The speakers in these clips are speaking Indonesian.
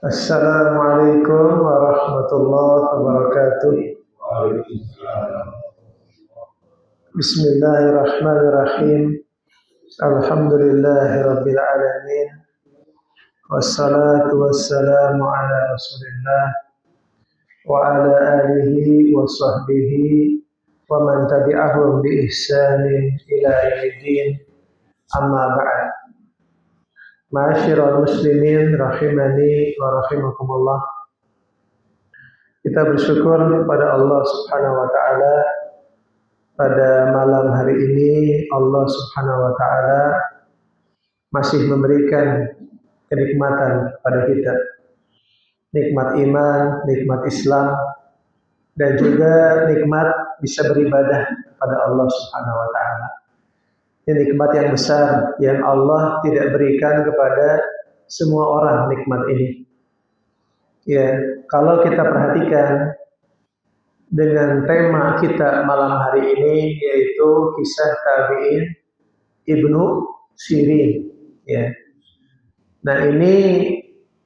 Assalamualaikum warahmatullahi wabarakatuh. Bismillahirrahmanirrahim. Alhamdulillahirabbil alamin. Wassalatu wassalamu ala Rasulillah wa ala alihi wa sahbihi wa man tabi'ahum bi ihsanin ila yaumiddin. Amma ba'd. Ma'asyiral muslimin rahimani wa rahimakumullah. Kita bersyukur kepada Allah Subhanahu wa taala pada malam hari ini Allah Subhanahu wa taala masih memberikan kenikmatan pada kita. Nikmat iman, nikmat Islam, dan juga nikmat bisa beribadah kepada Allah Subhanahu wa taala. Ini nikmat yang besar yang Allah tidak berikan kepada semua orang nikmat ini. Ya, kalau kita perhatikan dengan tema kita malam hari ini yaitu kisah tabi'in Ibnu Sirin. Ya. Nah ini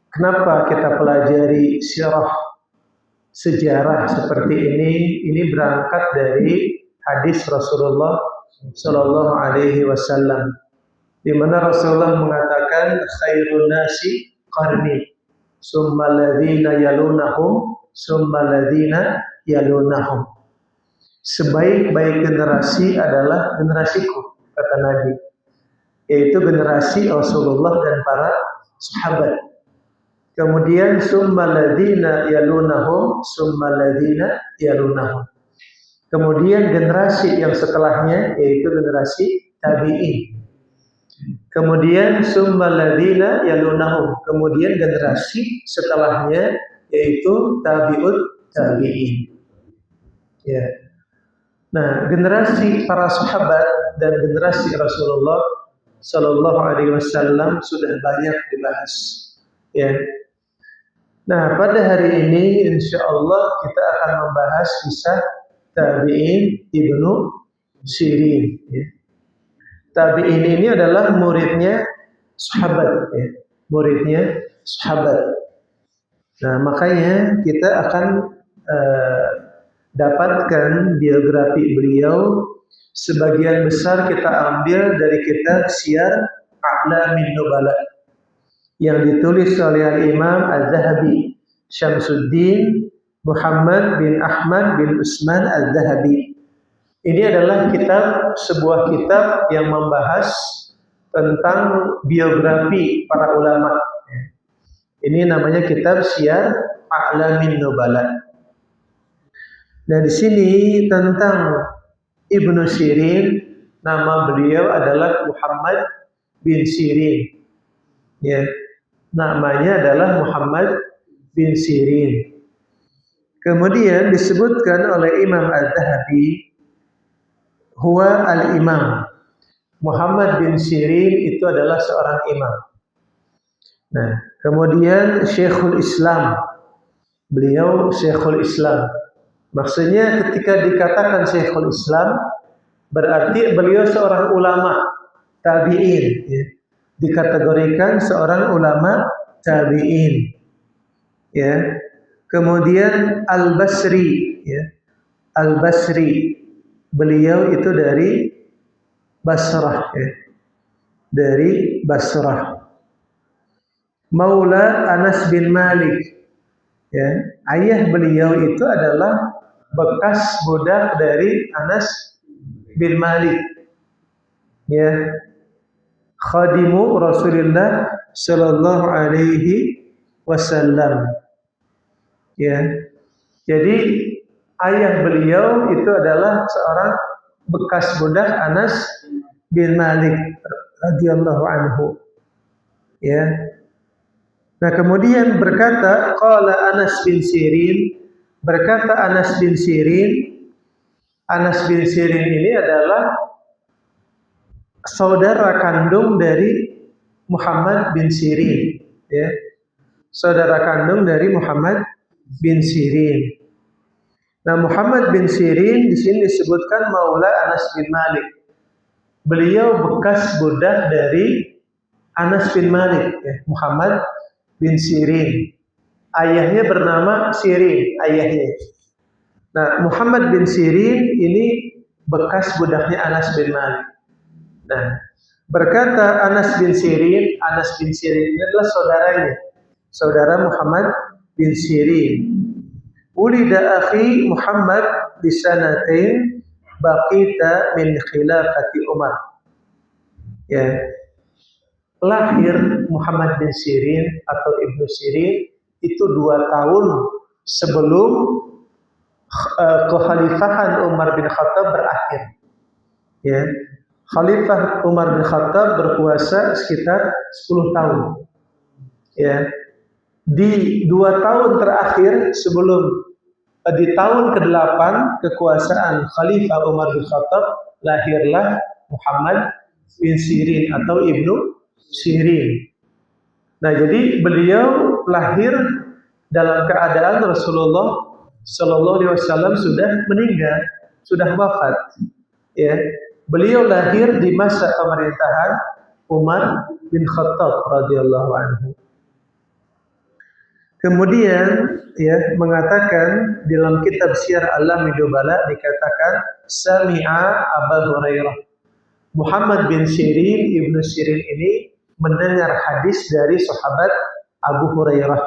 kenapa kita pelajari sirah sejarah seperti ini? Ini berangkat dari hadis Rasulullah Sallallahu Alaihi Wasallam, di mana Rasulullah mengatakan khairun nasi qarni, summa ladina yalunahum, summa ladina yalunahum. Sebaik-baik generasi adalah generasiku, kata Nabi, yaitu generasi Rasulullah dan para sahabat. Kemudian summa ladina yalunahum, summa ladina yalunahum. Kemudian generasi yang setelahnya yaitu generasi tabi'in. Kemudian summa ladina yalunahum. Kemudian generasi setelahnya yaitu tabi'ut tabi'in. Ya. Nah, generasi para sahabat dan generasi Rasulullah Sallallahu Alaihi Wasallam sudah banyak dibahas. Ya. Nah, pada hari ini insya Allah kita akan membahas kisah tabi'in Ibnu Sirin. Ya. Tabi'in ini adalah muridnya sahabat. Ya. Muridnya sahabat. Nah, makanya kita akan dapatkan biografi beliau. Sebagian besar kita ambil dari kitab Syiar A'lamin Nubala yang ditulis oleh Imam Az-Zahabi Syamsuddin Muhammad bin Ahmad bin Utsman Az-Zahabi. Ini adalah sebuah kitab yang membahas tentang biografi para ulama. Ini namanya kitab Syiar A'lamin Nubala. Nah, di sini tentang Ibnu Sirin, nama beliau adalah Muhammad bin Sirin. Ya, namanya adalah Muhammad bin Sirin. Kemudian disebutkan oleh Imam Az-Zahabi, huwa al-imam. Muhammad bin Sirin itu adalah seorang imam. Nah, kemudian Syekhul Islam. Beliau Syekhul Islam. Maksudnya ketika dikatakan Syekhul Islam, berarti beliau seorang ulama tabi'in. Ya. Dikategorikan seorang ulama tabi'in. Ya. Kemudian Al-Basri, ya. Al-Basri, beliau itu dari Basrah, ya. Dari Basrah. Maula Anas bin Malik, ya. Ayah beliau itu adalah bekas budak dari Anas bin Malik, ya. Khadimu Rasulullah Sallallahu Alaihi Wasallam. Ya, jadi ayah beliau itu adalah seorang bekas budak Anas bin Malik radhiyallahu anhu. Ya. Nah, kemudian berkata qala Anas bin Sirin, berkata Anas bin Sirin. Anas bin Sirin ini adalah saudara kandung dari Muhammad bin Sirin, ya. Saudara kandung dari Muhammad bin Sirin. Nah, Muhammad bin Sirin di sini disebutkan maula Anas bin Malik. Beliau bekas budak dari Anas bin Malik, ya, Muhammad bin Sirin. Ayahnya bernama Sirin, ayahnya. Nah, Muhammad bin Sirin ini bekas budaknya Anas bin Malik. Nah, berkata Anas bin Sirin ini adalah saudaranya, saudara Muhammad bin Sirin. Ulida akhi Muhammad di sanatain baqita min khilafati Umar. Ya, lahir Muhammad bin Sirin atau Ibnu Sirin itu 2 tahun sebelum kekhalifahan Umar bin Khattab berakhir. Ya, Khalifah Umar bin Khattab berkuasa sekitar 10 tahun. Ya, di 2 tahun terakhir sebelum di tahun ke-8 kekuasaan Khalifah Umar bin Khattab lahirlah Muhammad bin Sirin atau Ibnu Sirin. Nah, jadi beliau lahir dalam keadaan Rasulullah Sallallahu Alaihi Wasallam sudah meninggal, sudah wafat. Ya, beliau lahir di masa pemerintahan Umar bin Khattab radhiyallahu anhu. Kemudian ya mengatakan dalam kitab Syiar A'lam Nubala dikatakan sami'a Abu Hurairah. Muhammad bin Sirin Ibnu Sirin ini mendengar hadis dari sahabat Abu Hurairah,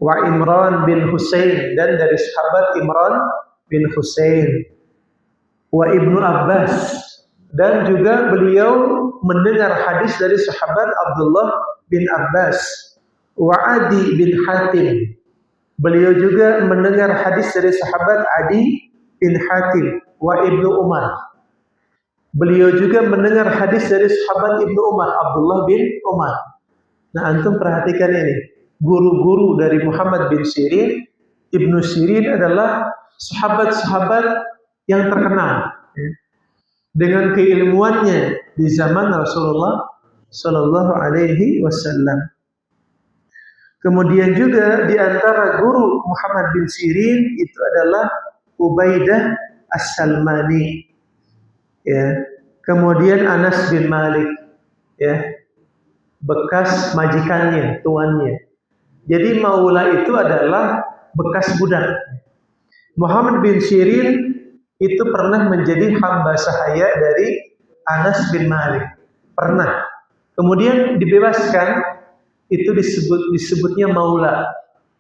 wa Imran bin Husain, dan dari sahabat Imran bin Husain, wa Ibnu Abbas, dan juga beliau mendengar hadis dari sahabat Abdullah bin Abbas, wa Adi bin Hatim. Beliau juga mendengar hadis dari sahabat Adi bin Hatim, wa Ibnu Umar. Beliau juga mendengar hadis dari sahabat Ibnu Umar, Abdullah bin Umar. Nah, antum perhatikan ini. Guru-guru dari Muhammad bin Sirin, Ibnu Sirin adalah sahabat-sahabat yang terkenal dengan keilmuannya di zaman Rasulullah Sallallahu Alaihi Wasallam. Kemudian juga di antara guru Muhammad bin Sirin itu adalah Ubaidah As-Salmani. Ya. Kemudian Anas bin Malik, ya, bekas majikannya, tuannya. Jadi maula itu adalah bekas budak. Muhammad bin Sirin itu pernah menjadi hamba sahaya dari Anas bin Malik. Pernah. Kemudian dibebaskan, itu disebutnya maula.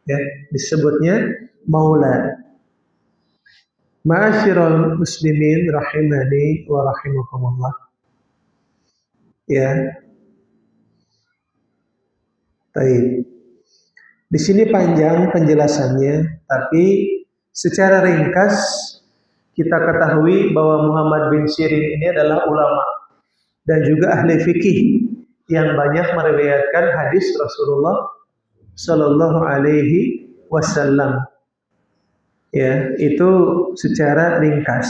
Ya, disebutnya maula. Ma'asyiral muslimin rahimani wa rahimakumullah. Ya. Baik. Di sini panjang penjelasannya, tapi secara ringkas kita ketahui bahwa Muhammad bin Sirin ini adalah ulama dan juga ahli fikih yang banyak meriwayatkan hadis Rasulullah Sallallahu Alaihi Wasallam. Ya, itu secara ringkas.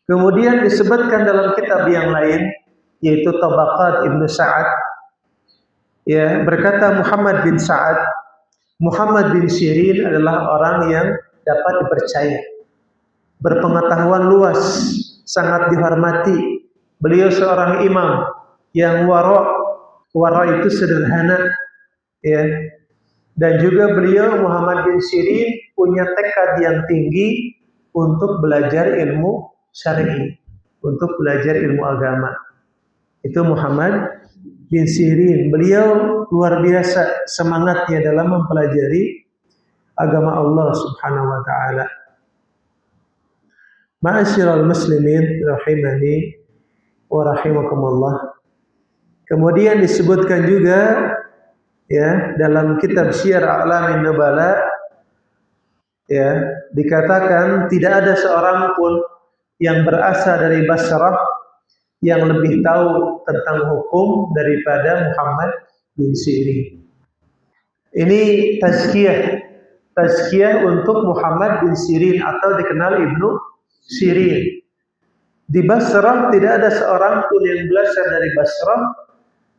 Kemudian disebutkan dalam kitab yang lain, yaitu Tabaqat Ibnu Sa'ad. Ya, berkata Muhammad bin Sa'ad, Muhammad bin Sirin adalah orang yang dapat dipercaya, berpengetahuan luas, sangat dihormati. Beliau seorang imam yang wara itu sederhana, ya. Dan juga beliau Muhammad bin Sirin punya tekad yang tinggi untuk belajar ilmu syar'i, untuk belajar ilmu agama. Itu Muhammad bin Sirin. Beliau luar biasa semangatnya dalam mempelajari agama Allah Subhanahu wa taala. Ma'asyiral muslimin rahimani wa rahimakumullah. Kemudian disebutkan juga ya dalam kitab Syiar A'lam Nubala, ya, dikatakan tidak ada seorang pun yang berasal dari Basrah yang lebih tahu tentang hukum daripada Muhammad bin Sirin. Ini tazkiyah untuk Muhammad bin Sirin atau dikenal Ibnu Sirin. Di Basrah tidak ada seorang pun yang belajar dari Basrah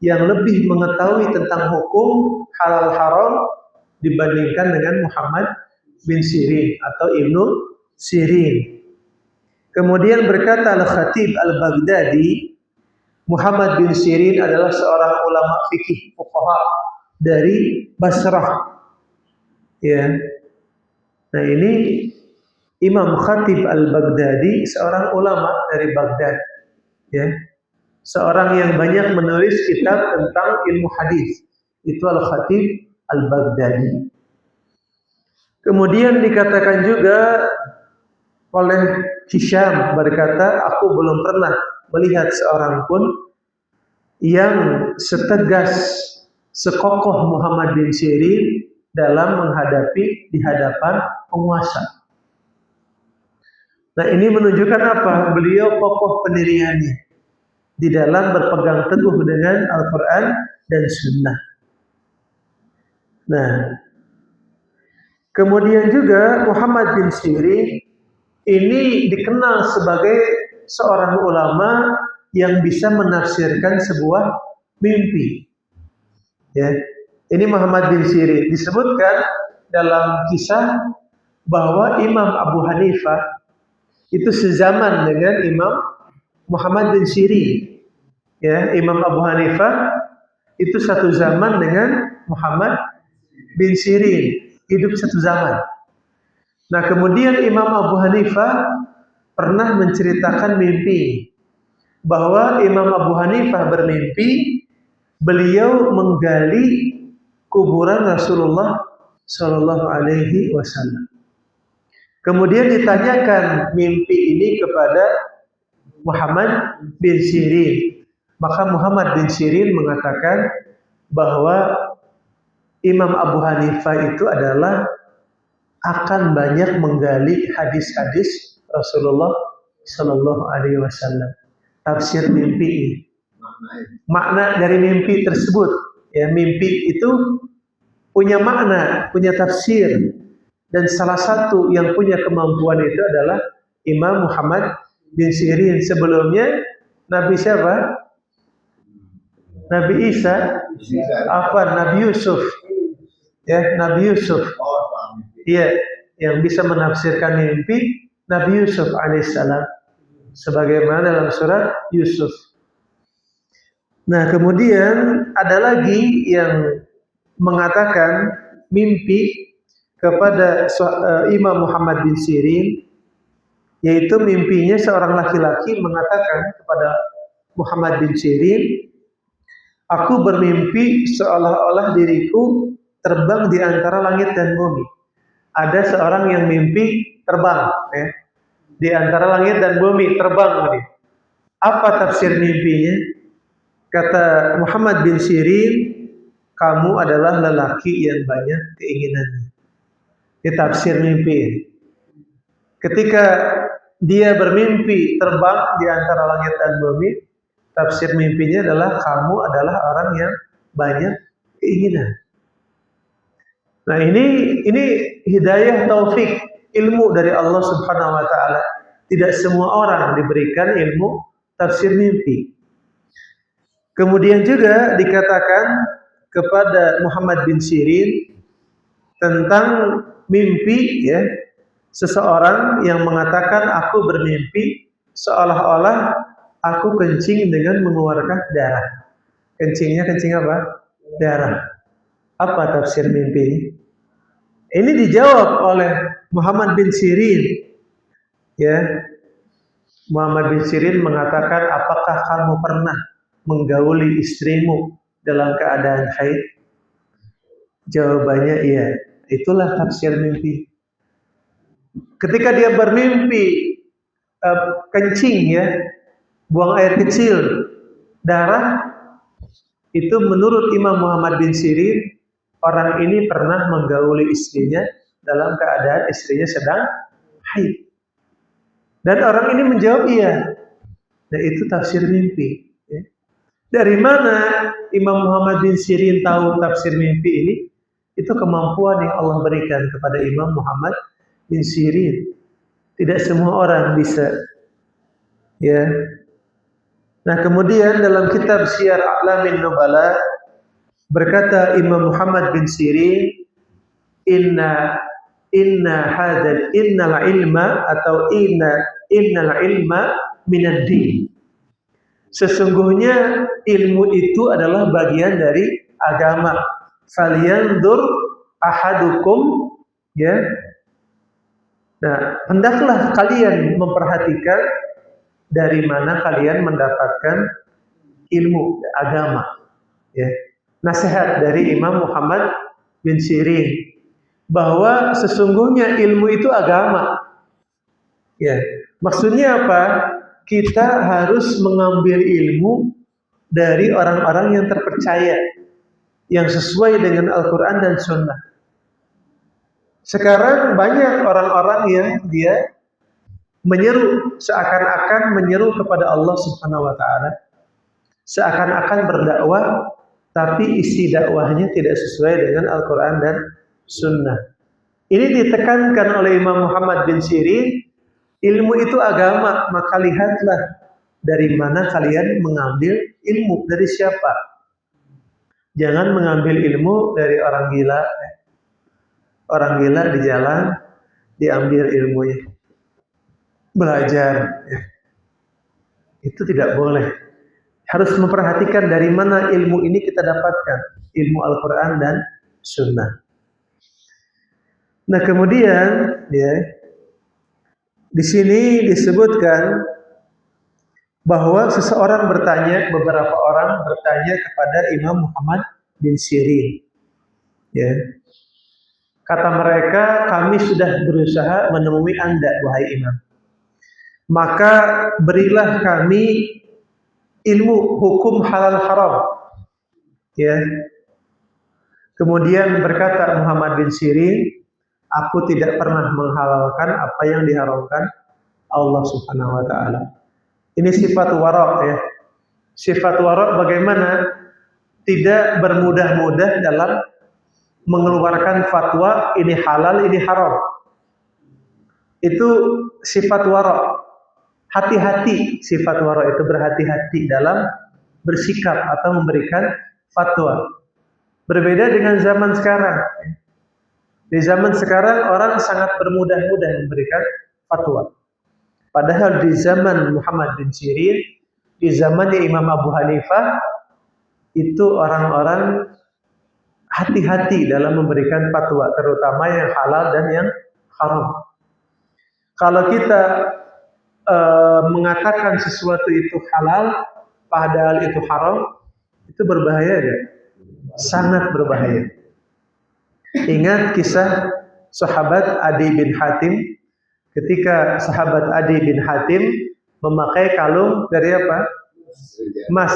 yang lebih mengetahui tentang hukum halal haram dibandingkan dengan Muhammad bin Sirin atau Ibnu Sirin. Kemudian berkata Al-Khatib Al-Baghdadi, Muhammad bin Sirin adalah seorang ulama fikih fuqaha dari Basrah. Ya. Nah, ini Imam Khatib Al-Baghdadi, seorang ulama dari Baghdad, ya. Seorang yang banyak menulis kitab tentang ilmu hadis. Itu Al-Khatib Al-Baghdadi. Kemudian dikatakan juga oleh Hisham berkata, aku belum pernah melihat seorang pun yang setegas, sekokoh Muhammad bin Sirin dalam menghadapi di hadapan penguasa. Nah, ini menunjukkan apa? Beliau kokoh pendiriannya di dalam berpegang teguh dengan Al-Quran dan Sunnah. Nah, kemudian juga Muhammad bin Sirin ini dikenal sebagai seorang ulama yang bisa menafsirkan sebuah mimpi. Ya, ini Muhammad bin Sirin disebutkan dalam kisah bahwa Imam Abu Hanifah itu sezaman dengan Imam Muhammad bin Sirin. Ya, Imam Abu Hanifah itu satu zaman dengan Muhammad bin Sirin, hidup satu zaman. Nah, kemudian Imam Abu Hanifah pernah menceritakan mimpi bahwa Imam Abu Hanifah bermimpi beliau menggali kuburan Rasulullah Shallallahu Alaihi Wasallam. Kemudian ditanyakan mimpi ini kepada Muhammad bin Sirin. Maka Muhammad bin Sirin mengatakan bahwa Imam Abu Hanifah itu adalah akan banyak menggali hadis-hadis Rasulullah Shallallahu Alaihi Wasallam. Tafsir mimpi ini, makna dari mimpi tersebut, ya, mimpi itu punya makna, punya tafsir, dan salah satu yang punya kemampuan itu adalah Imam Muhammad bin Sirin. Sebelumnya Nabi siapa? Nabi Isa, Nabi Yusuf, ya, Nabi Yusuf, iya, yang bisa menafsirkan mimpi Nabi Yusuf alaihissalam, sebagaimana dalam surat Yusuf. Nah, kemudian ada lagi yang mengatakan mimpi kepada Imam Muhammad bin Sirin, yaitu mimpinya seorang laki-laki mengatakan kepada Muhammad bin Sirin, aku bermimpi seolah-olah diriku terbang di antara langit dan bumi. Ada seorang yang mimpi terbang, ya, di antara langit dan bumi, terbang. Apa tafsir mimpinya? Kata Muhammad bin Sirin, kamu adalah lelaki yang banyak keinginannya. Ini tafsir mimpi. Ketika dia bermimpi terbang di antara langit dan bumi, tafsir mimpinya adalah kamu adalah orang yang banyak keinginan. Nah, ini hidayah taufik, ilmu dari Allah Subhanahu wa taala. Tidak semua orang diberikan ilmu tafsir mimpi. Kemudian juga dikatakan kepada Muhammad bin Sirin tentang mimpi, ya, seseorang yang mengatakan aku bermimpi seolah-olah aku kencing dengan mengeluarkan darah. Kencingnya kencing apa? Darah. Apa tafsir mimpi ini? Ini dijawab oleh Muhammad bin Sirin. Ya, Muhammad bin Sirin mengatakan, apakah kamu pernah menggauli istrimu dalam keadaan haid? Jawabannya iya. Itulah tafsir mimpi. Ketika dia bermimpi kencing, ya, buang air kecil, darah, itu menurut Imam Muhammad bin Sirin, orang ini pernah menggauli istrinya dalam keadaan istrinya sedang haid. Dan orang ini menjawab iya. Nah, itu tafsir mimpi. Ya. Dari mana Imam Muhammad bin Sirin tahu tafsir mimpi ini? Itu kemampuan yang Allah berikan kepada Imam Muhammad bin Sirin. Tidak semua orang bisa. Ya. Nah, kemudian dalam kitab Syiar A'lamin Nubala berkata Imam Muhammad bin Sirin, innal ilma atau innal ilma minad din. Sesungguhnya ilmu itu adalah bagian dari agama. Falyanzur ahadukum Ya. Nah, hendaklah kalian memperhatikan dari mana kalian mendapatkan ilmu agama. Ya. Nasihat dari Imam Muhammad bin Sirin bahwa sesungguhnya ilmu itu agama. Ya, maksudnya apa? Kita harus mengambil ilmu dari orang-orang yang terpercaya, yang sesuai dengan Al-Quran dan Sunnah. Sekarang banyak orang-orang yang dia menyeru, seakan-akan menyeru kepada Allah Subhanahu wa Ta'ala, seakan-akan berdakwah, tapi isi dakwahnya tidak sesuai dengan Al-Quran dan Sunnah. Ini ditekankan oleh Imam Muhammad bin Sirin, ilmu itu agama, maka lihatlah dari mana kalian mengambil ilmu, dari siapa. Jangan mengambil ilmu dari orang gila. Orang gila di jalan, diambil ilmunya. Belajar. Ya. Itu tidak boleh. Harus memperhatikan dari mana ilmu ini kita dapatkan. Ilmu Al-Quran dan Sunnah. Nah kemudian, ya, di sini disebutkan bahwa seseorang bertanya, beberapa orang bertanya kepada Imam Muhammad bin Sirin. Ya. Kata mereka, kami sudah berusaha menemui Anda, wahai Imam. Maka berilah kami ilmu hukum halal haram. Ya. Kemudian berkata Muhammad bin Sirin, aku tidak pernah menghalalkan apa yang diharamkan Allah Subhanahu wa Ta'ala. Ini sifat wara', ya. Sifat wara' bagaimana? Tidak bermudah-mudah dalam mengeluarkan fatwa ini halal, ini haram. Itu sifat wara'. Hati-hati, sifat wara' itu berhati-hati dalam bersikap atau memberikan fatwa. Berbeda dengan zaman sekarang. Di zaman sekarang orang sangat bermudah-mudah memberikan fatwa. Padahal di zaman Muhammad bin Sirin, di zamannya Imam Abu Hanifah, itu orang-orang hati-hati dalam memberikan fatwa, terutama yang halal dan yang haram. Kalau kita mengatakan sesuatu itu halal, padahal itu haram, itu berbahaya ya? Sangat berbahaya. Ingat kisah sahabat Adi bin Hatim, ketika sahabat Adi bin Hatim memakai kalung dari apa? Emas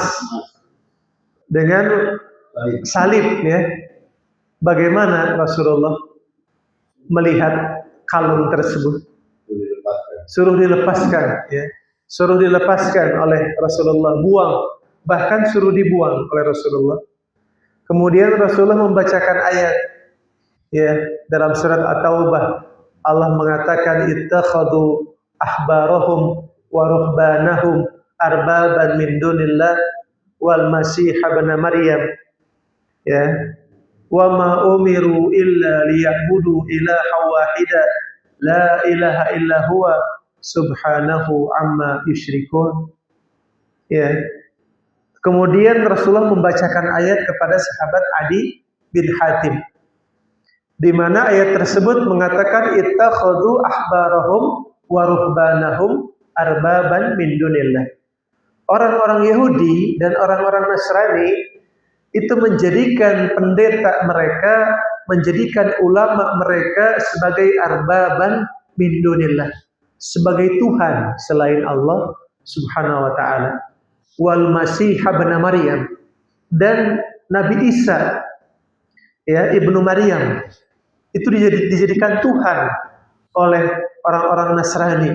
dengan salib, ya. Bagaimana Rasulullah melihat kalung tersebut? Suruh dilepaskan, ya. Suruh dilepaskan oleh Rasulullah, buang, bahkan suruh dibuang oleh Rasulullah. Kemudian Rasulullah membacakan ayat, ya, dalam surat At-Taubah. Allah mengatakan ittakhadhu ahbarahum wa ruhbanahum arbaban min dunillah wal masih ibn Maryam, ya, wa ma umiru illa liya'budu ilaha wahida la ilaha illa huwa subhanahu amma yusyrikun, ya. Kemudian Rasulullah membacakan ayat kepada sahabat Adi bin Hatim, di mana ayat tersebut mengatakan ittakhadhu ahbarahum wa ruhbanahum arbaban min dunillah. Orang-orang Yahudi dan orang-orang Nasrani itu menjadikan pendeta mereka, menjadikan ulama mereka sebagai arbaban min dunillah, sebagai Tuhan selain Allah Subhanahu wa Ta'ala. Wal masih ibn Maryam, dan Nabi Isa, ya, ibnu Maryam, itu dijadikan Tuhan oleh orang-orang Nasrani.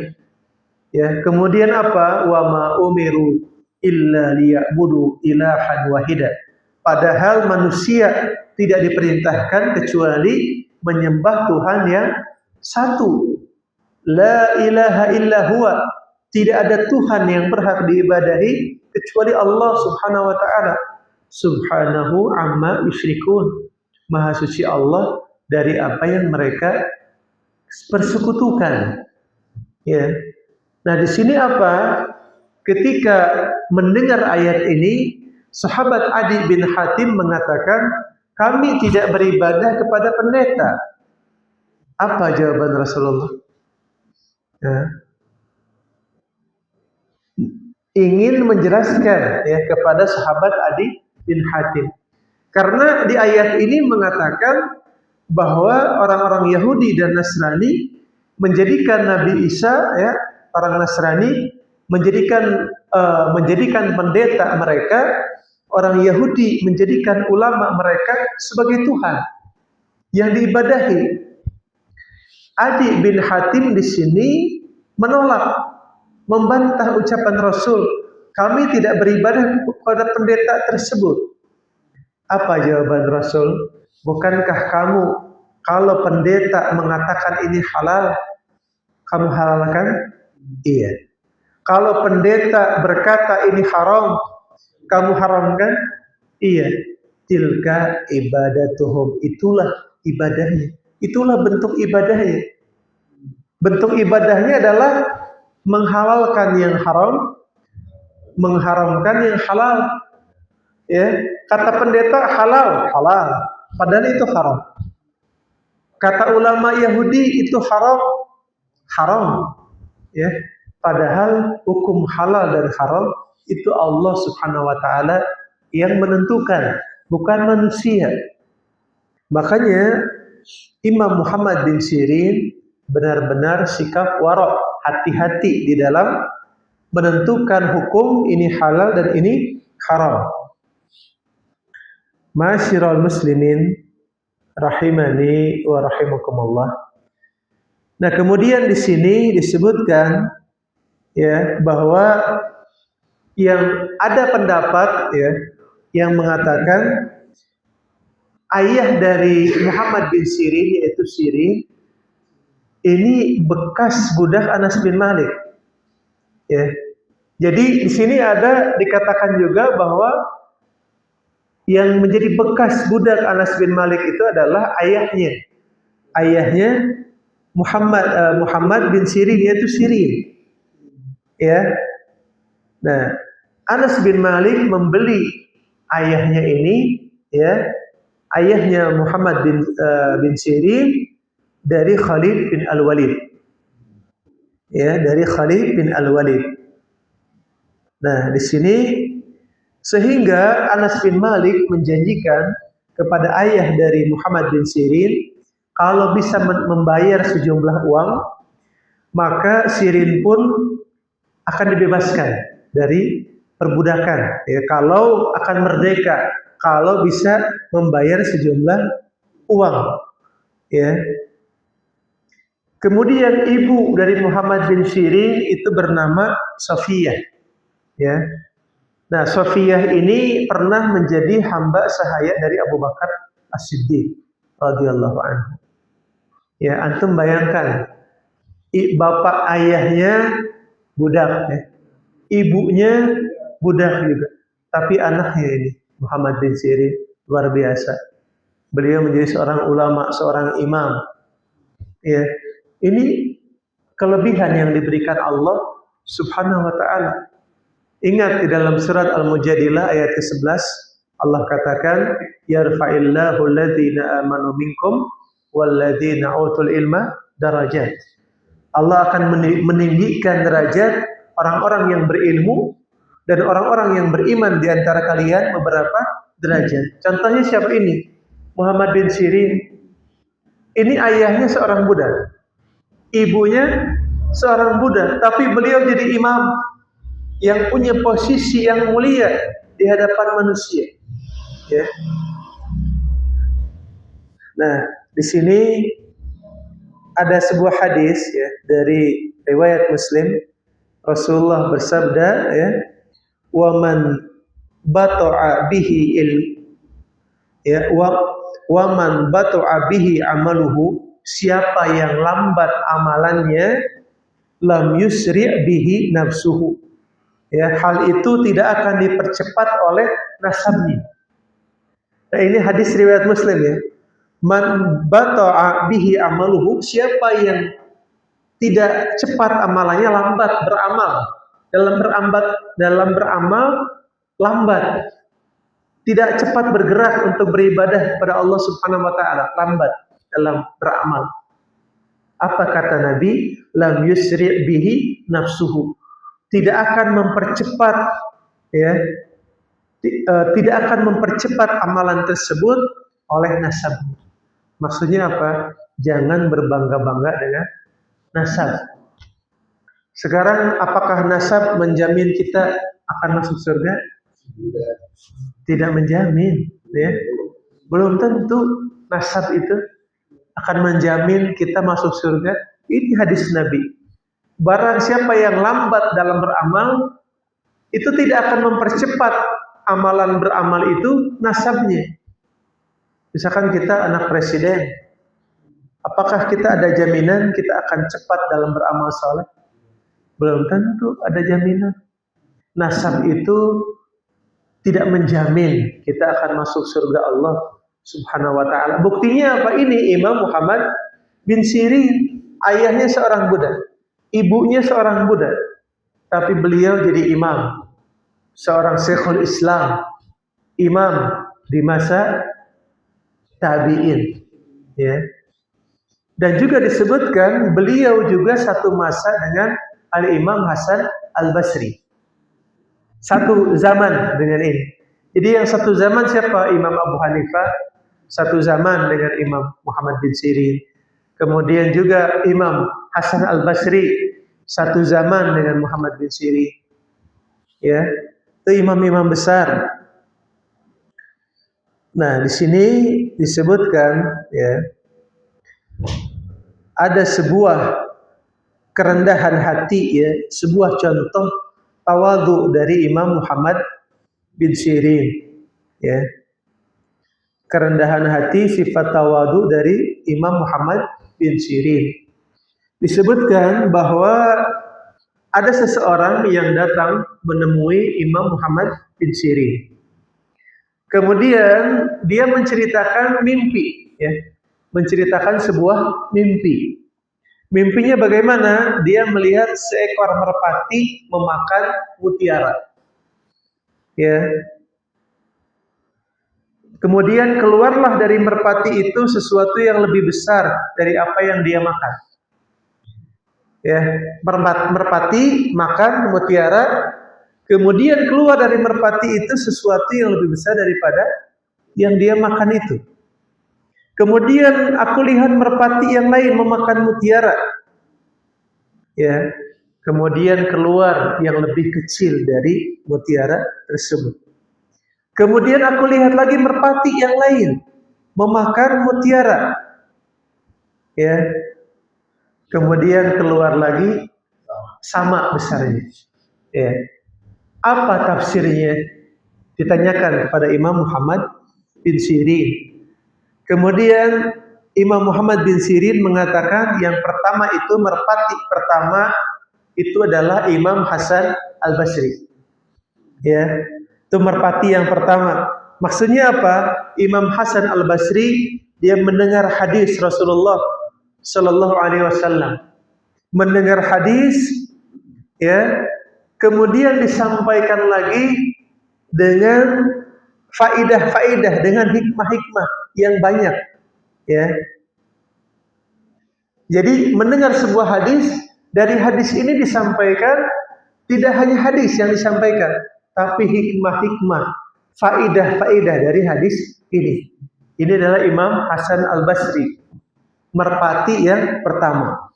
Ya, kemudian apa? Wa ma umiru illa liya'budu ilahan wahida. Padahal manusia tidak diperintahkan kecuali menyembah Tuhan yang satu. La ilaha illa huwa. Tidak ada Tuhan yang berhak diibadahi kecuali Allah Subhanahu wa Ta'ala. Subhanahu amma yusyrikun. Maha suci Allah dari apa yang mereka persekutukan. Ya. Nah, di sini apa? Ketika mendengar ayat ini, sahabat Adi bin Hatim mengatakan, kami tidak beribadah kepada pendeta. Apa jawaban Rasulullah? Nah, ingin menjelaskan ya kepada sahabat Adi bin Hatim. Karena di ayat ini mengatakan bahwa orang-orang Yahudi dan Nasrani menjadikan Nabi Isa, ya, orang Nasrani menjadikan pendeta mereka, orang Yahudi menjadikan ulama mereka sebagai Tuhan yang diibadahi. Adi bin Hatim di sini menolak, membantah ucapan Rasul, kami tidak beribadah kepada pendeta tersebut. Apa jawaban Rasul? Bukankah kamu kalau pendeta mengatakan ini halal, kamu halalkan? Iya. Kalau pendeta berkata ini haram, kamu haramkan? Iya. Tilka ibadatuhum, itulah ibadahnya. Itulah bentuk ibadahnya. Bentuk ibadahnya adalah menghalalkan yang haram, mengharamkan yang halal. Ya, kata pendeta halal, halal, padahal itu haram. Kata ulama Yahudi itu haram, haram. Ya, padahal hukum halal dan haram itu Allah Subhanahu wa taala yang menentukan, bukan manusia. Makanya Imam Muhammad bin Sirin benar-benar sikap warok, hati-hati di dalam menentukan hukum ini halal dan ini haram. Ma'asyiral muslimin rahimani wa rahimakumullah. Nah, kemudian di sini disebutkan ya bahwa yang ada pendapat ya yang mengatakan ayah dari Muhammad bin Sirin, yaitu Sirin, ini bekas budak Anas bin Malik. Ya. Jadi di sini ada dikatakan juga bahwa yang menjadi bekas budak Anas bin Malik itu adalah ayahnya. Ayahnya Muhammad bin Sirin, yaitu Sirin. Ya. Nah, Anas bin Malik membeli ayahnya ini, ya, ayahnya Muhammad bin Sirin dari Khalid bin Al-Walid. Ya, dari Khalid bin Al-Walid. Nah, di sini sehingga Anas bin Malik menjanjikan kepada ayah dari Muhammad bin Sirin, kalau bisa membayar sejumlah uang, maka Sirin pun akan dibebaskan dari perbudakan. Ya, kalau akan merdeka, kalau bisa membayar sejumlah uang. Ya. Kemudian ibu dari Muhammad bin Sirin itu bernama Safiyah. Ya. Nah, Safiyah ini pernah menjadi hamba sahaya dari Abu Bakar As-Siddiq radhiyallahu anhu. Ya, antum bayangkan, bapak ayahnya budak, ya. Ibunya budak juga, tapi anaknya ini Muhammad bin Sirin luar biasa. Beliau menjadi seorang ulama, seorang imam. Ya, ini kelebihan yang diberikan Allah Subhanahu wa taala. Ingat di dalam surat Al-Mujadilah ayat ke-11 Allah katakan yarfa'illahu alladhina amanu minkum walladzina utul ilma darajat. Allah akan meninggikan derajat orang-orang yang berilmu dan orang-orang yang beriman di antara kalian beberapa derajat. Contohnya siapa ini? Muhammad bin Sirin. Ini ayahnya seorang budak. Ibunya seorang budak, tapi beliau jadi imam yang punya posisi yang mulia di hadapan manusia. Ya. Nah, di sini ada sebuah hadis ya dari riwayat Muslim. Rasulullah bersabda, ya, wa man bata'a bihi ya wa man bata'a bihi amaluhu, siapa yang lambat amalannya, lam yusri' bihi nafsuhu. Ya, hal itu tidak akan dipercepat oleh nasabnya. Nah, ini hadis riwayat Muslim ya. Man bata'a bihi amaluhu, siapa yang tidak cepat amalannya, lambat beramal. Dalam beramal lambat. Tidak cepat bergerak untuk beribadah kepada Allah Subhanahu wa taala, lambat dalam beramal. Apa kata Nabi? Lam yusri' bihi nafsuhu. Tidak akan mempercepat, ya, tidak akan mempercepat amalan tersebut oleh nasabnya. Maksudnya apa? Jangan berbangga-bangga dengan nasab. Sekarang apakah nasab menjamin kita akan masuk surga? Tidak menjamin, ya. Belum tentu nasab itu akan menjamin kita masuk surga. Ini hadis Nabi. Barang siapa yang lambat dalam beramal, itu tidak akan mempercepat amalan beramal itu nasabnya. Misalkan kita anak presiden, apakah kita ada jaminan kita akan cepat dalam beramal saleh? Belum tentu ada jaminan. Nasab itu tidak menjamin kita akan masuk surga Allah Subhanahu wa ta'ala. Buktinya apa? Ini Imam Muhammad bin Sirin, ayahnya seorang budak, ibunya seorang budak, tapi beliau jadi imam, seorang syekhul Islam, imam di masa tabi'in, ya. Dan juga disebutkan beliau juga satu masa dengan Al-Imam Hasan Al-Basri. Satu zaman dengan ini. Jadi yang satu zaman siapa? Imam Abu Hanifah. Satu zaman dengan Imam Muhammad bin Sirin. Kemudian juga Imam Hasan Al-Basri. Satu zaman dengan Muhammad bin Sirin. Ya, itu imam-imam besar. Nah, di sini disebutkan, ya, ada sebuah kerendahan hati, ya, sebuah contoh tawadhu dari Imam Muhammad bin Sirin, ya. Kerendahan hati, sifat tawadhu dari Imam Muhammad bin Sirin. Disebutkan bahwa ada seseorang yang datang menemui Imam Muhammad bin Sirin. Kemudian dia menceritakan mimpi, ya. Menceritakan sebuah mimpi. Mimpinya bagaimana? Dia melihat seekor merpati memakan mutiara. Ya. Kemudian keluarlah dari merpati itu sesuatu yang lebih besar dari apa yang dia makan. Ya, merpati makan mutiara, kemudian keluar dari merpati itu sesuatu yang lebih besar daripada yang dia makan itu. Kemudian aku lihat merpati yang lain memakan mutiara. Ya, kemudian keluar yang lebih kecil dari mutiara tersebut. Kemudian aku lihat lagi merpati yang lain memakan mutiara. Ya. Kemudian keluar lagi sama besarnya. Ya. Apa tafsirnya? Ditanyakan kepada Imam Muhammad bin Sirin. Kemudian Imam Muhammad bin Sirin mengatakan yang pertama itu merpati pertama itu adalah Imam Hasan Al-Basri. Ya, itu merpati yang pertama. Maksudnya apa? Imam Hasan Al-Basri dia mendengar hadis Rasulullah Sallallahu Alaihi Wasallam, mendengar hadis, ya, kemudian disampaikan lagi dengan faidah-faidah, dengan hikmah-hikmah yang banyak, ya. Jadi mendengar sebuah hadis, dari hadis ini disampaikan tidak hanya hadis yang disampaikan, tapi hikmah-hikmah, faidah-faidah dari hadis ini. Ini adalah Imam Hasan Al-Basri, merpati yang pertama.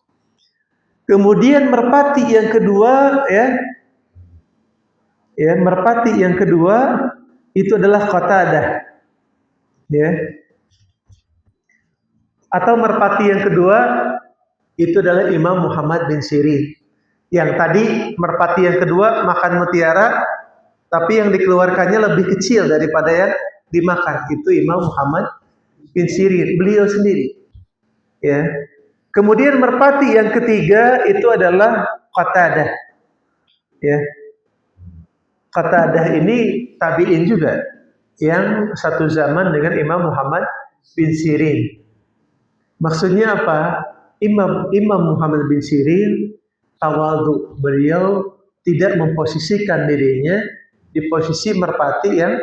Kemudian merpati yang kedua, ya, merpati yang kedua itu adalah Qatadah, ya. Atau merpati yang kedua itu adalah Imam Muhammad bin Sirin. Yang tadi merpati yang kedua makan mutiara, tapi yang dikeluarkannya lebih kecil daripada yang dimakan. Itu Imam Muhammad bin Sirin, beliau sendiri. Ya. Kemudian merpati yang ketiga itu adalah Qatadah. Ya. Qatadah ini tabi'in juga yang satu zaman dengan Imam Muhammad bin Sirin. Maksudnya apa? Imam Muhammad bin Sirin tawadhu, beliau tidak memposisikan dirinya di posisi merpati yang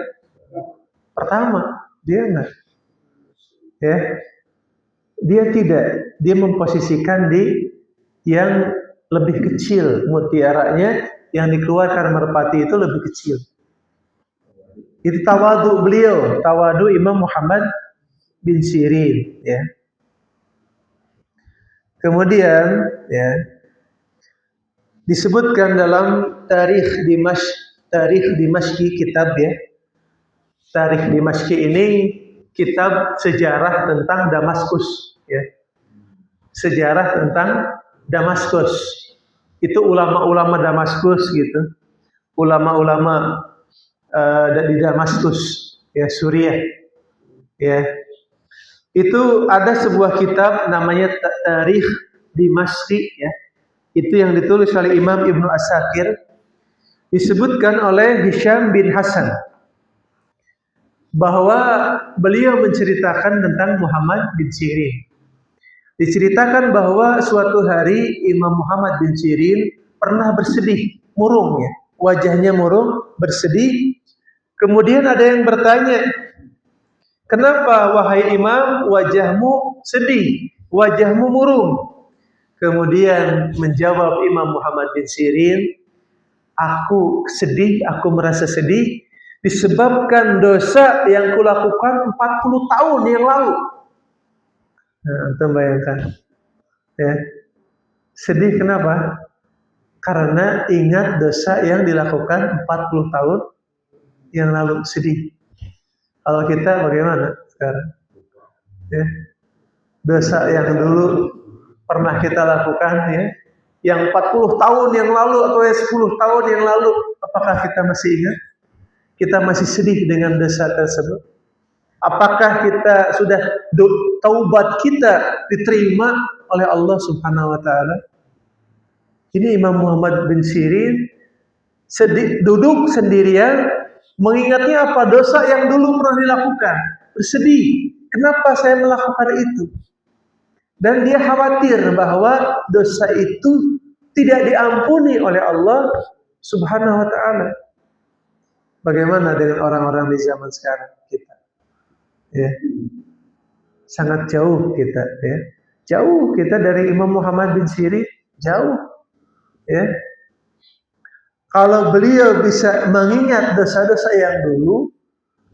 pertama, dia enggak. Ya. Dia tidak, dia memposisikan di yang lebih kecil, mutiaranya yang dikeluarkan merpati itu lebih kecil. Itu tawadu beliau, tawadu Imam Muhammad bin Sirin, ya. Kemudian, ya, disebutkan dalam Tarikh Dimashqi kitab, ya. Tarikh Dimashqi ini kitab sejarah tentang Damaskus, ya. Sejarah tentang Damaskus. Itu ulama-ulama Damaskus gitu. Ulama-ulama di Damaskus, ya, Suriah, ya. Itu ada sebuah kitab namanya Tarikh Dimashqi, ya. Itu yang ditulis oleh Imam Ibnu Asakir, disebutkan oleh Hisham bin Hasan bahwa beliau menceritakan tentang Muhammad bin Sirin. Diceritakan bahwa suatu hari Imam Muhammad bin Sirin pernah bersedih, murung, ya. Wajahnya murung, bersedih. Kemudian ada yang bertanya, "Kenapa wahai Imam wajahmu sedih, wajahmu murung?" Kemudian menjawab Imam Muhammad bin Sirin, "Aku sedih, aku merasa sedih disebabkan dosa yang kulakukan 40 tahun yang lalu." Nah, antum bayangkan, ya. Sedih kenapa? Karena ingat dosa yang dilakukan 40 tahun yang lalu, sedih. Kalau kita bagaimana sekarang? Ya. Dosa yang dulu pernah kita lakukan, ya, yang 40 tahun yang lalu atau 10 tahun yang lalu, apakah kita masih ingat? Kita masih sedih dengan dosa tersebut? Apakah kita sudah taubat kita diterima oleh Allah Subhanahu wa taala? Ini Imam Muhammad bin Sirin duduk sendirian, mengingatnya apa dosa yang dulu pernah dilakukan, bersedih, kenapa saya melakukan itu? Dan dia khawatir bahwa dosa itu tidak diampuni oleh Allah Subhanahu wa taala. Bagaimana dengan orang-orang di zaman sekarang kita? Ya. Sangat jauh kita, ya. Jauh kita dari Imam Muhammad bin Sirin, jauh. Ya. Kalau beliau bisa mengingat dosa-dosa yang dulu,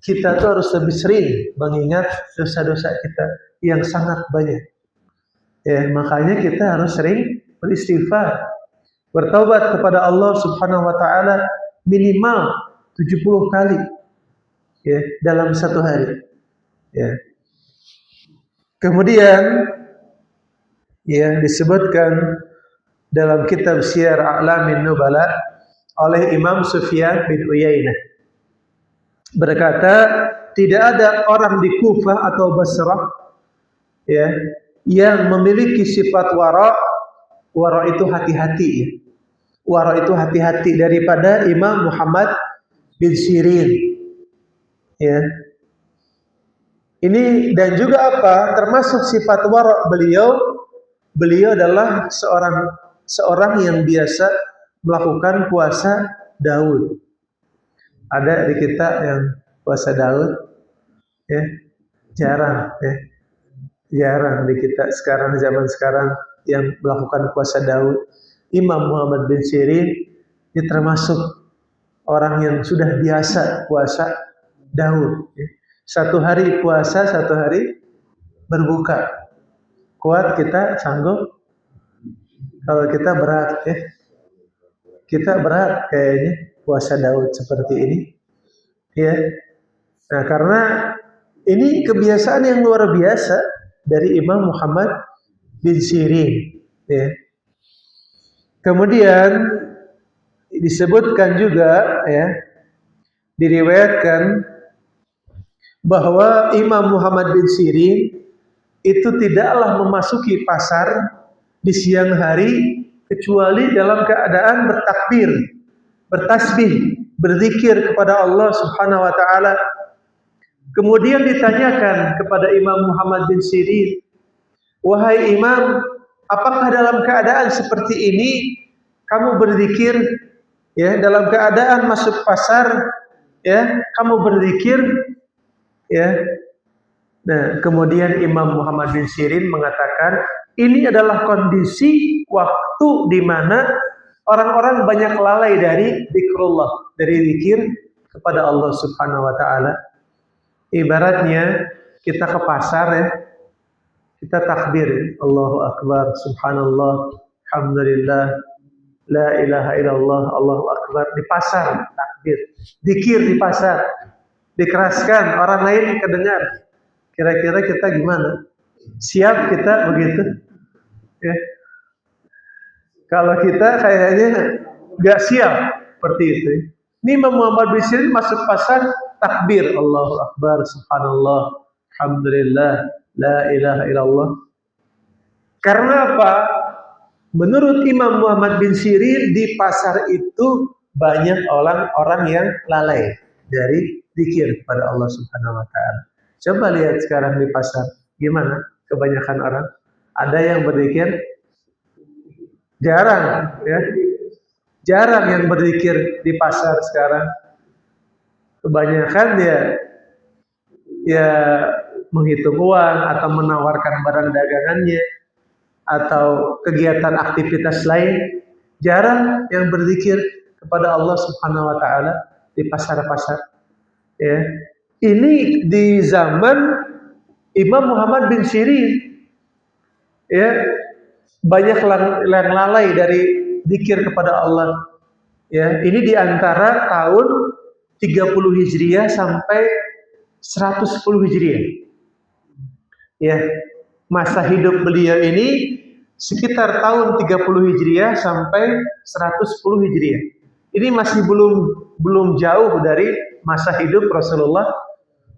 kita tuh harus lebih sering mengingat dosa-dosa kita yang sangat banyak. Ya, makanya kita harus sering beristighfar, bertaubat kepada Allah Subhanahu wa taala minimal 70 kali, ya, dalam satu hari. Ya. Kemudian, ya, disebutkan dalam kitab Syiar A'lamin Nubala oleh Imam Sufyan bin Uyainah, berkata, tidak ada orang di Kufah atau Basrah, ya, yang memiliki sifat wara. Wara itu hati-hati, ya. Wara itu hati-hati daripada Imam Muhammad bin Sirin, ya. Ini dan juga apa? Termasuk sifat wara beliau. Beliau adalah seorang yang biasa melakukan puasa Daud. Ada di kita yang puasa Daud, ya, jarang, ya, jarang di kita sekarang, zaman sekarang yang melakukan puasa Daud. Imam Muhammad bin Sirin ini termasuk orang yang sudah biasa puasa Daud, ya. Satu hari puasa, satu hari berbuka. Kuat kita, sanggup? Kalau kita berat, ya. Kita berat kayaknya puasa Daud seperti ini, ya. Nah, karena ini kebiasaan yang luar biasa dari Imam Muhammad bin Sirin, ya. Kemudian disebutkan juga, ya, diriwayatkan bahwa Imam Muhammad bin Sirin itu tidaklah memasuki pasar di siang hari kecuali dalam keadaan bertakbir, bertasbih, berzikir kepada Allah Subhanahu wa taala. Kemudian ditanyakan kepada Imam Muhammad bin Sirin, "Wahai Imam, apakah dalam keadaan seperti ini kamu berzikir, ya, dalam keadaan masuk pasar, ya, kamu berzikir, ya?" Nah, kemudian Imam Muhammad bin Sirin mengatakan ini adalah kondisi waktu di mana orang-orang banyak lalai dari zikrullah, dari zikir kepada Allah Subhanahu wa taala. Ibaratnya kita ke pasar ya, kita takbir, Allahu Akbar, Subhanallah, Alhamdulillah, La ilaha illallah, Allahu Akbar. Di pasar, takbir. Dikir di pasar. Dikeraskan, orang lain kedengar. Kira-kira kita gimana? Siap kita begitu? Ya. Kalau kita kayaknya gak siap seperti itu. Ini Imam Muhammad bin Sirin masuk pasar, takbir, Allahu Akbar, Subhanallah, Alhamdulillah, La ilaha illallah. Karena apa? Menurut Imam Muhammad bin Sirin, di pasar itu banyak orang-orang yang lalai dari zikir kepada Allah Subhanahu wa taala. Coba lihat sekarang di pasar, gimana kebanyakan orang? Ada yang berzikir? Jarang, ya. Jarang yang berzikir di pasar sekarang. Kebanyakan ya menghitung uang atau menawarkan barang dagangannya atau kegiatan aktivitas lain. Jarang yang berzikir kepada Allah Subhanahu wa taala di pasar-pasar. Ya. Ini di zaman Imam Muhammad bin Sirin. Ya, banyak yang lalai dari zikir kepada Allah. Ya, ini di antara tahun 30 Hijriah sampai 110 Hijriah. Ya, masa hidup beliau ini sekitar tahun 30 Hijriah sampai 110 Hijriah. Ini masih belum jauh dari masa hidup Rasulullah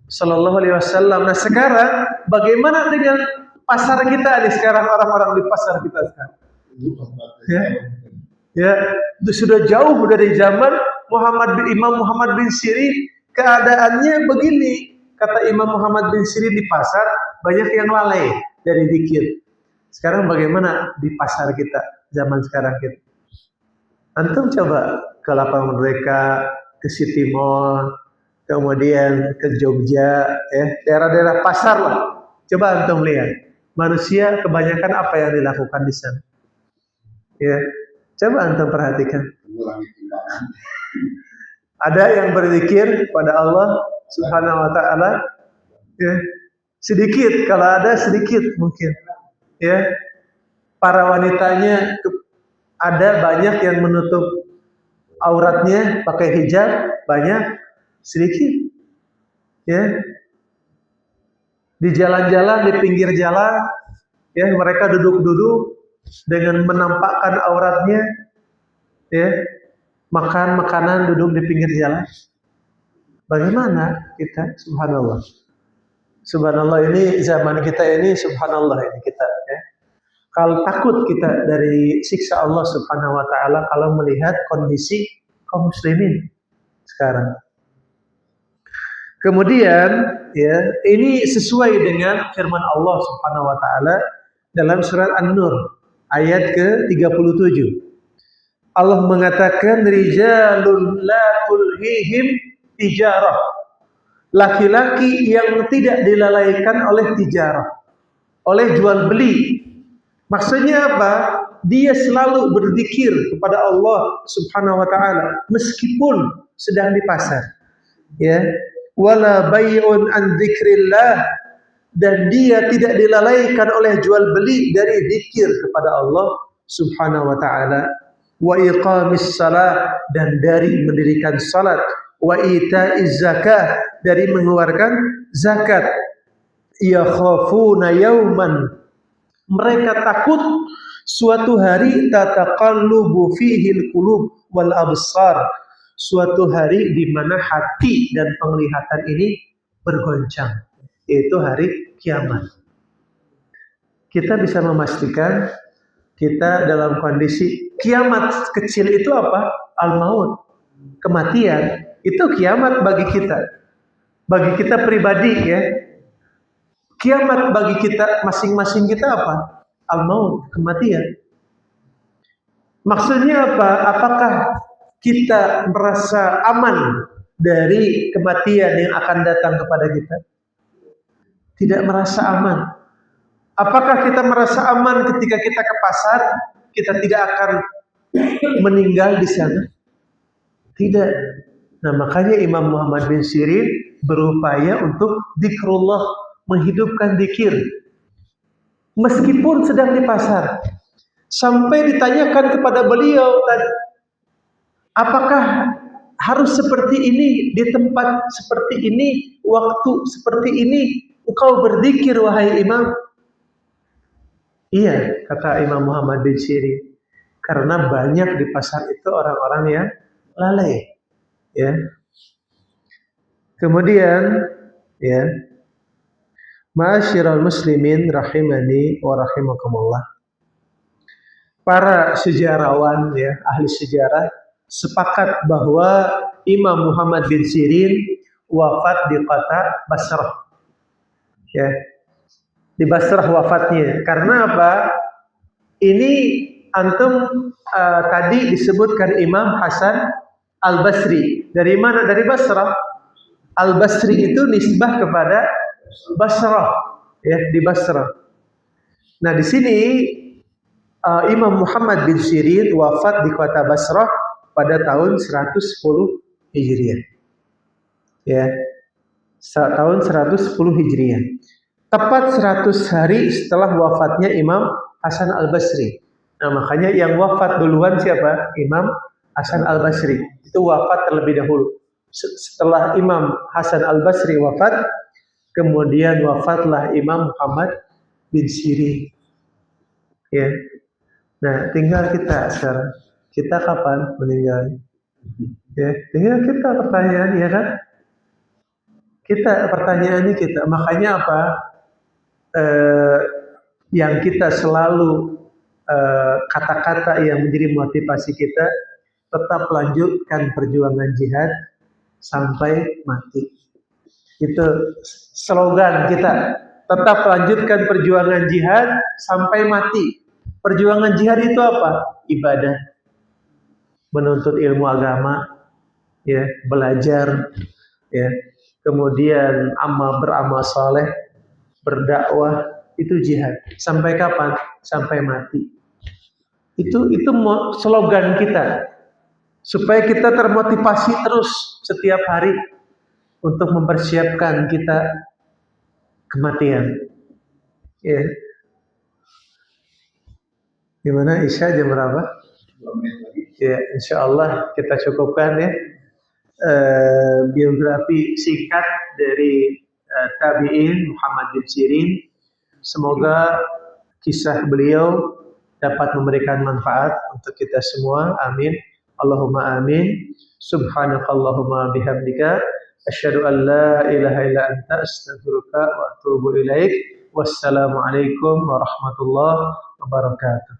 Sallallahu Alaihi Wasallam. Nah, sekarang bagaimana dengan pasar kita nih sekarang, orang-orang di pasar kita sekarang? Ya, sudah jauh dari zaman Imam Muhammad bin Sirin. Keadaannya begini, kata Imam Muhammad bin Sirin, di pasar banyak yang lalai dari zikir. Sekarang bagaimana di pasar kita zaman sekarang kita? Antum coba ke lapangan mereka, ke City Mall, kemudian ke Jogja, ya, daerah-daerah pasar lah. Coba antum lihat, manusia kebanyakan apa yang dilakukan di sana. Ya, coba antum perhatikan. Ada yang berzikir pada Allah Subhanahu wa taala, ya. Sedikit, kalau ada sedikit mungkin. Ya. Para wanitanya ada banyak yang menutup auratnya pakai hijab, banyak, sedikit. Ya. Di jalan-jalan, di pinggir jalan, ya, mereka duduk-duduk dengan menampakkan auratnya, ya, makan makanan duduk di pinggir jalan. Bagaimana kita? Subhanallah. Subhanallah, ini zaman kita ini, subhanallah ini kita, ya. Kalau takut kita dari siksa Allah Subhanahu wa taala kalau melihat kondisi kaum muslimin sekarang. Kemudian, ya, ini sesuai dengan firman Allah Subhanahu wa taala dalam surat An-Nur ayat ke-37. Allah mengatakan, rijalun la tulhihim tijarah. Laki-laki yang tidak dilalaikan oleh tijarah, oleh jual beli. Maksudnya apa? Dia selalu berzikir kepada Allah Subhanahu wa taala meskipun sedang di pasar. Ya. Wala bai'un an dzikrillah, dan dia tidak dilalaikan oleh jual beli dari zikir kepada Allah Subhanahu wa taala. Wa iqamis shalah, dan dari mendirikan salat. Wa ita'iz zakah, dari mengeluarkan zakat. Yakhafuna yauman, mereka takut suatu hari, tataqallubu fihil qulub wal absar, suatu hari di mana hati dan penglihatan ini bergoncang, yaitu hari kiamat. Kita bisa memastikan kita dalam kondisi kiamat. Kecil itu apa? Al-maut, kematian. Itu kiamat bagi kita pribadi, ya. Kiamat bagi kita masing-masing kita apa? Al-maut, kematian. Maksudnya apa? Apakah kita merasa aman dari kematian yang akan datang kepada kita? tidak merasa aman. Apakah kita merasa aman ketika kita ke pasar? Kita tidak akan meninggal di sana? Tidak. Nah, makanya Imam Muhammad bin Sirin berupaya untuk zikrullah, menghidupkan zikir. Meskipun sedang di pasar. Sampai ditanyakan kepada beliau, apakah harus seperti ini, di tempat seperti ini, waktu seperti ini, engkau berzikir wahai imam? Iya, kata Imam Muhammad bin Sirin. Karena banyak di pasar itu orang-orang yang lalai. Ya. Kemudian, ya, ma'asyiral muslimin rahimani wa rahimakumullah. Para sejarawan, ya, ahli sejarah sepakat bahwa Imam Muhammad bin Sirin wafat di kota Basrah. Ya. Di Basrah wafatnya. Karena apa? Ini antum tadi disebutkan Imam Hasan Al-Basri. Dari mana? Dari Basrah. Al-Basri itu nisbah kepada Basrah, ya, di Basrah. Nah, di sini Imam Muhammad bin Sirin wafat di kota Basrah pada tahun 110 Hijriah. Ya. Tahun 110 Hijriah. Tepat 100 hari setelah wafatnya Imam Hasan Al-Basri. Nah, makanya yang wafat duluan siapa? Imam Hasan Al-Basri. Itu wafat terlebih dahulu. Setelah Imam Hasan Al-Basri wafat, kemudian wafatlah Imam Muhammad bin Sirin. Ya. Nah, tinggal kita sekarang. Kita kapan meninggal? Ya, tinggal kita pertanyaan, ya kan? Pertanyaannya kita. Makanya apa? Yang kita selalu kata-kata yang menjadi motivasi kita, tetap lanjutkan perjuangan jihad sampai mati. Itu slogan kita. Tetap lanjutkan perjuangan jihad sampai mati. Perjuangan jihad itu apa? Ibadah. Menuntut ilmu agama, ya, belajar, ya. Kemudian beramal saleh, berdakwah, itu jihad. Sampai kapan? Sampai mati. Itu slogan kita. Supaya kita termotivasi terus setiap hari untuk mempersiapkan kita kematian. Ya. Gimana Isya jam berapa? Ya, insya Allah kita cukupkan, ya. Biografi singkat dari tabi'in Muhammad bin Sirin. Semoga kisah beliau dapat memberikan manfaat untuk kita semua. Amin. Allahumma amin. Subhanakallahumma bihamdika asyhadu an la ilaha illa anta astaghfiruka wa atubu ilaik. Wassalamualaikum warahmatullahi wabarakatuh.